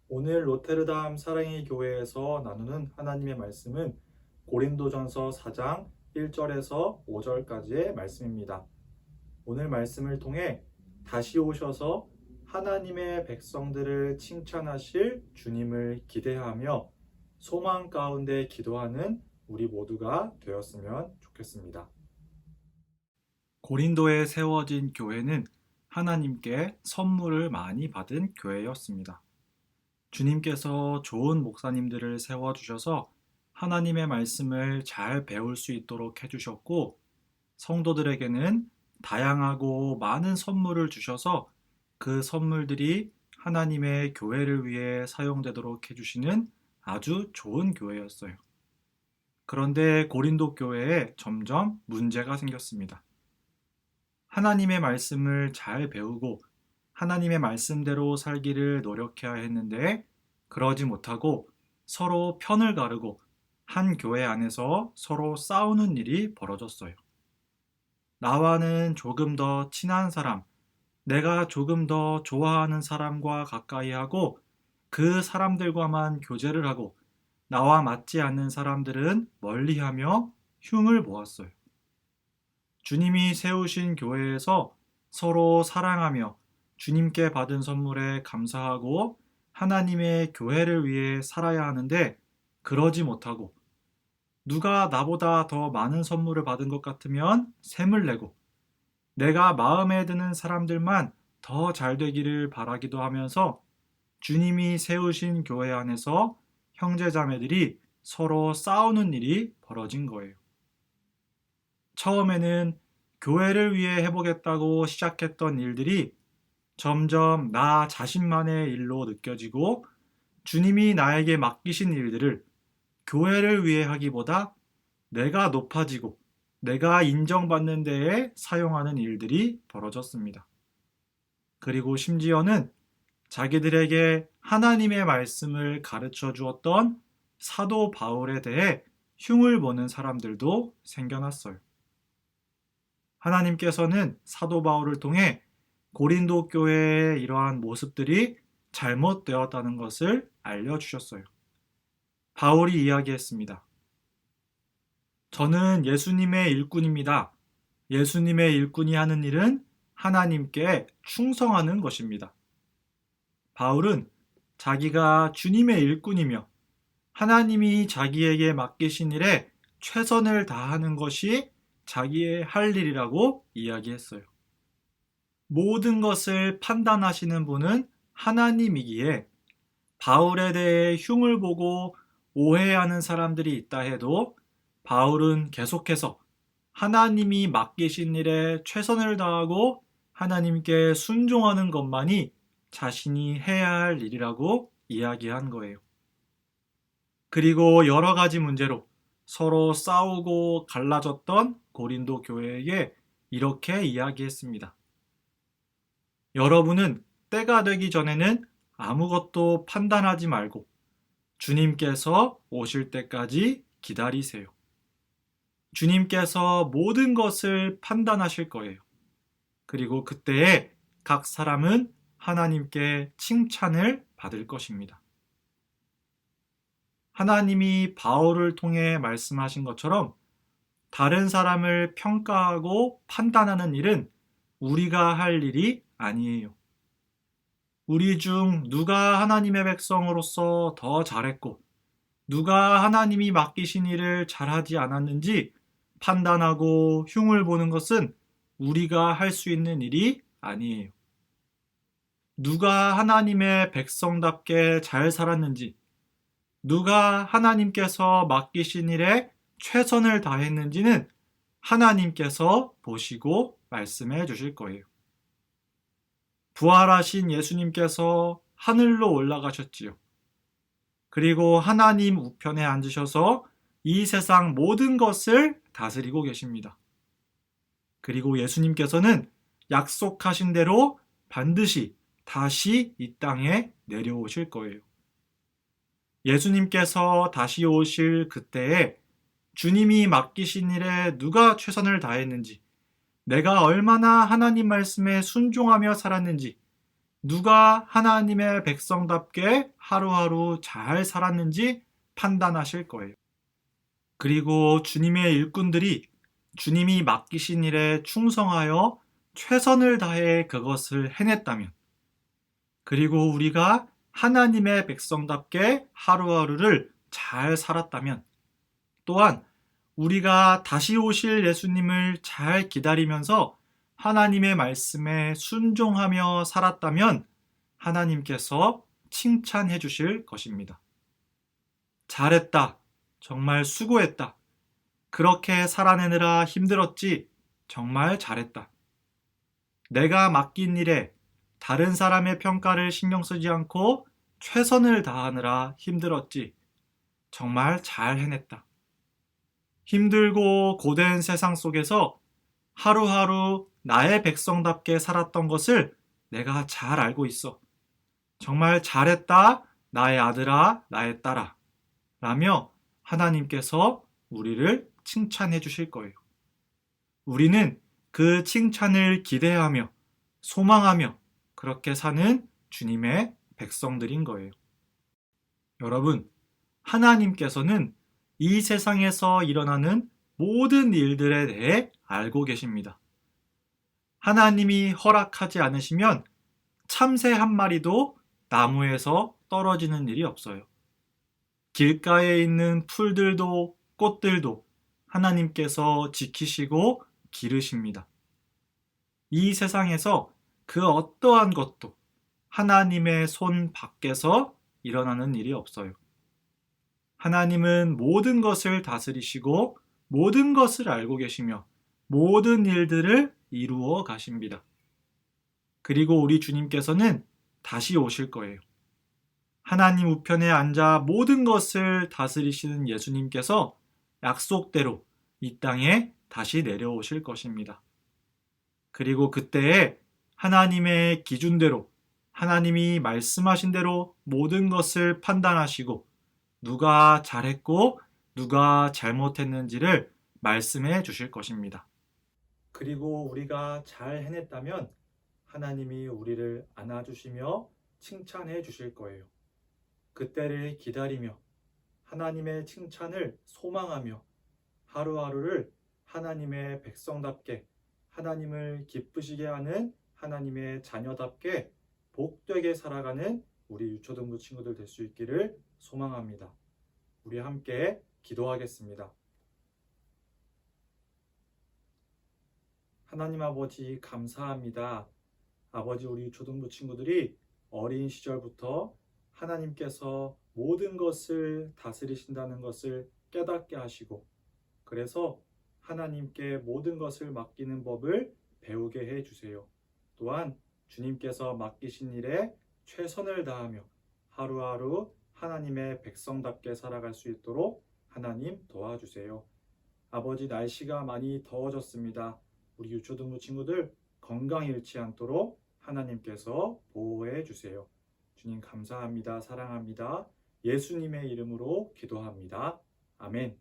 오늘 로테르담 사랑의 교회에서 나누는 하나님의 말씀은 고린도전서 4장 1절에서 5절까지의 말씀입니다. 오늘 말씀을 통해 다시 오셔서 하나님의 백성들을 칭찬하실 주님을 기대하며 소망 가운데 기도하는 우리 모두가 되었으면 좋겠습니다. 고린도에 세워진 교회는 하나님께 선물을 많이 받은 교회였습니다. 주님께서 좋은 목사님들을 세워주셔서 하나님의 말씀을 잘 배울 수 있도록 해주셨고, 성도들에게는 다양하고 많은 선물을 주셔서 그 선물들이 하나님의 교회를 위해 사용되도록 해주시는 아주 좋은 교회였어요. 그런데 고린도 교회에 점점 문제가 생겼습니다. 하나님의 말씀을 잘 배우고 하나님의 말씀대로 살기를 노력해야 했는데 그러지 못하고 서로 편을 가르고 한 교회 안에서 서로 싸우는 일이 벌어졌어요. 나와는 조금 더 친한 사람, 내가 조금 더 좋아하는 사람과 가까이 하고 그 사람들과만 교제를 하고 나와 맞지 않는 사람들은 멀리하며 흉을 보았어요. 주님이 세우신 교회에서 서로 사랑하며 주님께 받은 선물에 감사하고 하나님의 교회를 위해 살아야 하는데 그러지 못하고 누가 나보다 더 많은 선물을 받은 것 같으면 샘을 내고 내가 마음에 드는 사람들만 더 잘 되기를 바라기도 하면서 주님이 세우신 교회 안에서 형제자매들이 서로 싸우는 일이 벌어진 거예요. 처음에는 교회를 위해 해보겠다고 시작했던 일들이 점점 나 자신만의 일로 느껴지고 주님이 나에게 맡기신 일들을 교회를 위해 하기보다 내가 높아지고 내가 인정받는 데에 사용하는 일들이 벌어졌습니다. 그리고 심지어는 자기들에게 하나님의 말씀을 가르쳐 주었던 사도 바울에 대해 흉을 보는 사람들도 생겨났어요. 하나님께서는 사도 바울을 통해 고린도 교회의 이러한 모습들이 잘못되었다는 것을 알려주셨어요. 바울이 이야기했습니다. 저는 예수님의 일꾼입니다. 예수님의 일꾼이 하는 일은 하나님께 충성하는 것입니다. 바울은 자기가 주님의 일꾼이며 하나님이 자기에게 맡기신 일에 최선을 다하는 것이 자기의 할 일이라고 이야기했어요. 모든 것을 판단하시는 분은 하나님이기에 바울에 대해 흉을 보고 오해하는 사람들이 있다 해도 바울은 계속해서 하나님이 맡기신 일에 최선을 다하고 하나님께 순종하는 것만이 자신이 해야 할 일이라고 이야기한 거예요. 그리고 여러 가지 문제로 서로 싸우고 갈라졌던 고린도 교회에게 이렇게 이야기했습니다. 여러분은 때가 되기 전에는 아무것도 판단하지 말고 주님께서 오실 때까지 기다리세요. 주님께서 모든 것을 판단하실 거예요. 그리고 그때에 각 사람은 하나님께 칭찬을 받을 것입니다. 하나님이 바울을 통해 말씀하신 것처럼 다른 사람을 평가하고 판단하는 일은 우리가 할 일이 아니에요. 우리 중 누가 하나님의 백성으로서 더 잘했고 누가 하나님이 맡기신 일을 잘하지 않았는지 판단하고 흉을 보는 것은 우리가 할 수 있는 일이 아니에요. 누가 하나님의 백성답게 잘 살았는지, 누가 하나님께서 맡기신 일에 최선을 다했는지는 하나님께서 보시고 말씀해 주실 거예요. 부활하신 예수님께서 하늘로 올라가셨지요. 그리고 하나님 우편에 앉으셔서 이 세상 모든 것을 다스리고 계십니다. 그리고 예수님께서는 약속하신 대로 반드시 다시 이 땅에 내려오실 거예요. 예수님께서 다시 오실 그때에 주님이 맡기신 일에 누가 최선을 다했는지, 내가 얼마나 하나님 말씀에 순종하며 살았는지, 누가 하나님의 백성답게 하루하루 잘 살았는지 판단하실 거예요. 그리고 주님의 일꾼들이 주님이 맡기신 일에 충성하여 최선을 다해 그것을 해냈다면, 그리고 우리가 하나님의 백성답게 하루하루를 잘 살았다면, 또한 우리가 다시 오실 예수님을 잘 기다리면서 하나님의 말씀에 순종하며 살았다면 하나님께서 칭찬해 주실 것입니다. 잘했다. 정말 수고했다. 그렇게 살아내느라 힘들었지. 정말 잘했다. 내가 맡긴 일에 다른 사람의 평가를 신경 쓰지 않고 최선을 다하느라 힘들었지. 정말 잘 해냈다. 힘들고 고된 세상 속에서 하루하루 나의 백성답게 살았던 것을 내가 잘 알고 있어. 정말 잘했다, 나의 아들아, 나의 딸아. 라며 하나님께서 우리를 칭찬해 주실 거예요. 우리는 그 칭찬을 기대하며 소망하며 그렇게 사는 주님의 백성들인 거예요. 여러분, 하나님께서는 이 세상에서 일어나는 모든 일들에 대해 알고 계십니다. 하나님이 허락하지 않으시면 참새 한 마리도 나무에서 떨어지는 일이 없어요. 길가에 있는 풀들도 꽃들도 하나님께서 지키시고 기르십니다. 이 세상에서 그 어떠한 것도 하나님의 손 밖에서 일어나는 일이 없어요. 하나님은 모든 것을 다스리시고 모든 것을 알고 계시며 모든 일들을 이루어 가십니다. 그리고 우리 주님께서는 다시 오실 거예요. 하나님 우편에 앉아 모든 것을 다스리시는 예수님께서 약속대로 이 땅에 다시 내려오실 것입니다. 그리고 그때에 하나님의 기준대로 하나님이 말씀하신 대로 모든 것을 판단하시고 누가 잘했고 누가 잘못했는지를 말씀해 주실 것입니다. 그리고 우리가 잘 해냈다면 하나님이 우리를 안아주시며 칭찬해 주실 거예요. 그때를 기다리며 하나님의 칭찬을 소망하며 하루하루를 하나님의 백성답게 하나님을 기쁘시게 하는 하나님의 자녀답게 복되게 살아가는 우리 유초등부 친구들 될 수 있기를 소망합니다. 우리 함께 기도하겠습니다. 하나님 아버지 감사합니다. 아버지, 우리 초등부 친구들이 어린 시절부터 하나님께서 모든 것을 다스리신다는 것을 깨닫게 하시고, 그래서 하나님께 모든 것을 맡기는 법을 배우게 해 주세요. 또한 주님께서 맡기신 일에 최선을 다하며 하루하루 하나님의 백성답게 살아갈 수 있도록 하나님 도와주세요. 아버지, 날씨가 많이 더워졌습니다. 우리 유초등부 친구들 건강 잃지 않도록 하나님께서 보호해 주세요. 주님 감사합니다. 사랑합니다. 예수님의 이름으로 기도합니다. 아멘.